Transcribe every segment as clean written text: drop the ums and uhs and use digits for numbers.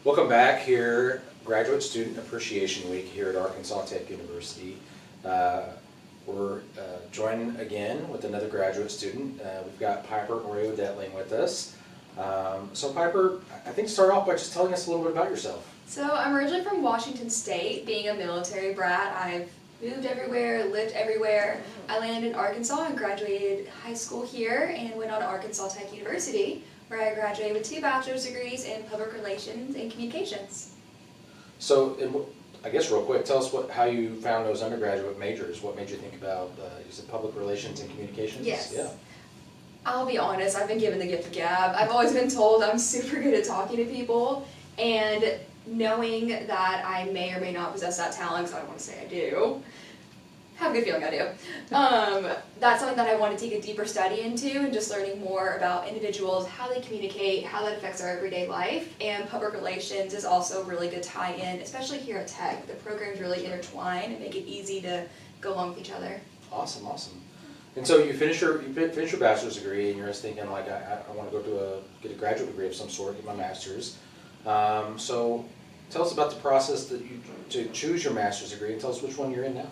Welcome back here, Graduate Student Appreciation Week here at Arkansas Tech University. We're joined again with another graduate student. We've got Piper Orio-Dettling with us. So Piper, I think start off by just telling us a little bit about yourself. So I'm originally from Washington State. Being a military brat, I've moved everywhere, lived everywhere. I landed in Arkansas and graduated high school here and went on to Arkansas Tech University, where I graduated with 2 bachelor's degrees in public relations and communications. So, I guess real quick, tell us how you found those undergraduate majors. What made you think about, is it public relations and communications? Yes. Yeah. I'll be honest, I've been given the gift of gab. I've always been told I'm super good at talking to people, and knowing that I may or may not possess that talent, because I don't want to say I do, have a good feeling I do. That's something that I want to take a deeper study into, and just learning more about individuals, how they communicate, how that affects our everyday life. And public relations is also a really good tie-in, especially here at Tech. The programs really intertwine and make it easy to go along with each other. Awesome, awesome. And so you finish your bachelor's degree, and you're just thinking like, I want to go to get a graduate degree of some sort, get my master's. So tell us about the process to choose your master's degree, and tell us which one you're in now.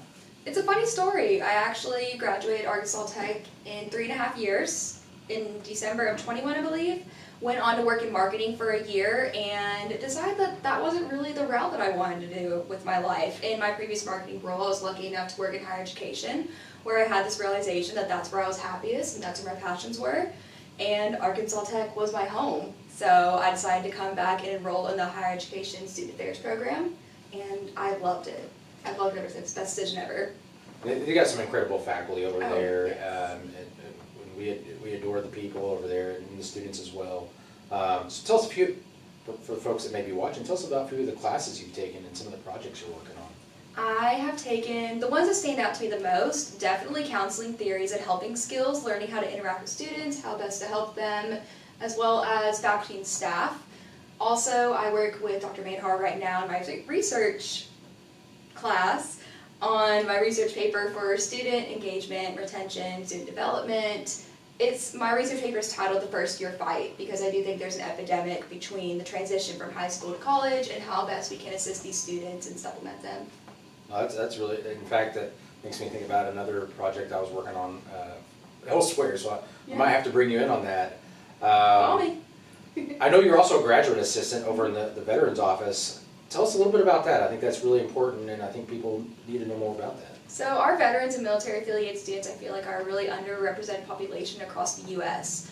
It's a funny story. I actually graduated Arkansas Tech in 3.5 years, in December of 21, I believe. Went on to work in marketing for a year and decided that that wasn't really the route that I wanted to do with my life. In my previous marketing role, I was lucky enough to work in higher education, where I had this realization that that's where I was happiest and that's where my passions were. And Arkansas Tech was my home. So I decided to come back and enroll in the higher education student affairs program, and I loved it. I've loved it ever since. Best decision ever. They got some incredible faculty over there. Yes. And we adore the people over there and the students as well. So tell us a few, for the folks that may be watching, tell us about a few of the classes you've taken and some of the projects you're working on. I have taken, the ones that stand out to me the most, definitely counseling theories and helping skills, learning how to interact with students, how best to help them, as well as faculty and staff. Also, I work with Dr. Manhar right now in my research class on my research paper for student engagement, retention, student development. My research paper is titled The First Year Fight, because I do think there's an epidemic between the transition from high school to college and how best we can assist these students and supplement them. That's really, in fact, that makes me think about another project I was working on elsewhere, so I might have to bring you in on that. Call me. I know you're also a graduate assistant over in the Veterans Office. Tell us a little bit about that. I think that's really important, and I think people need to know more about that. So our veterans and military affiliated students, I feel like, are a really underrepresented population across the U.S.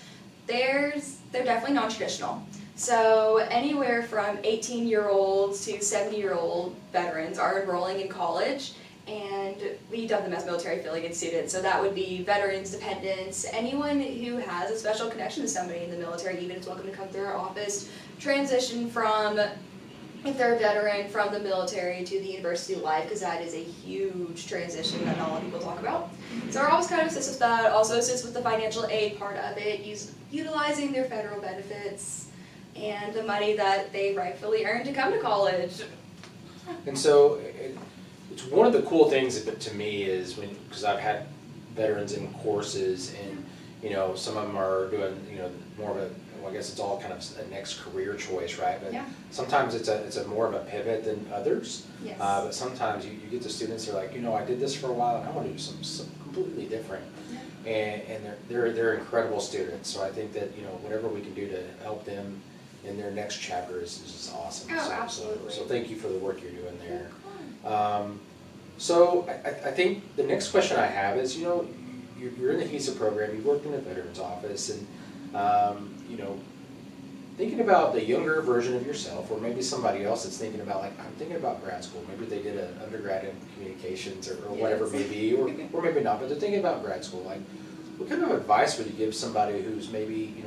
They're definitely non-traditional. So anywhere from 18-year-olds to 70-year-old veterans are enrolling in college, and we dub them as military affiliated students. So that would be veterans, dependents, anyone who has a special connection to somebody in the military, even is welcome to come through our office, transition from, if they're a veteran, from the military to the university life, because that is a huge transition that not a lot of people talk about. So our office kind of assists with that, also assists with the financial aid part of it, utilizing their federal benefits and the money that they rightfully earned to come to college. And so it's one of the cool things to me is because I've had veterans in courses, and some of them are doing more of a, well, I guess it's all kind of a next career choice, right? But yeah. Sometimes it's a more of a pivot than others. Yes. But sometimes you get the students who are like, I did this for a while and I want to do something completely different. Yeah. And they're incredible students. So I think that whatever we can do to help them in their next chapter is just awesome. Oh, absolutely. So thank you for the work you're doing there. So I think the next question I have is, you're in the HESA program, you worked in the Veterans Office, and thinking about the younger version of yourself, or maybe somebody else that's thinking about, like, I'm thinking about grad school, maybe they did an undergrad in communications or whatever it may be, or maybe not, but they're thinking about grad school. Like, what kind of advice would you give somebody who's maybe,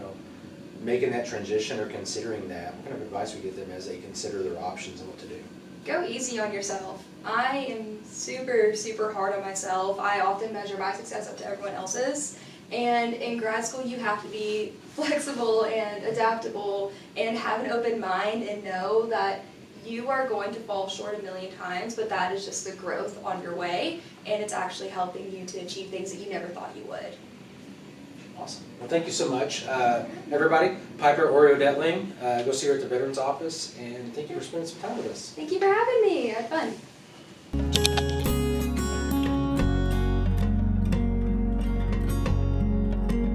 making that transition or considering that? What kind of advice would you give them as they consider their options and what to do? Go easy on yourself. I am super, super hard on myself. I often measure my success up to everyone else's. And in grad school, you have to be flexible and adaptable and have an open mind and know that you are going to fall short a million times, but that is just the growth on your way, and it's actually helping you to achieve things that you never thought you would. Awesome. Well, thank you so much. Everybody, Piper Orio-Dettling, go see her at the Veterans Office, and thank you for spending some time with us. Thank you for having me. I had fun.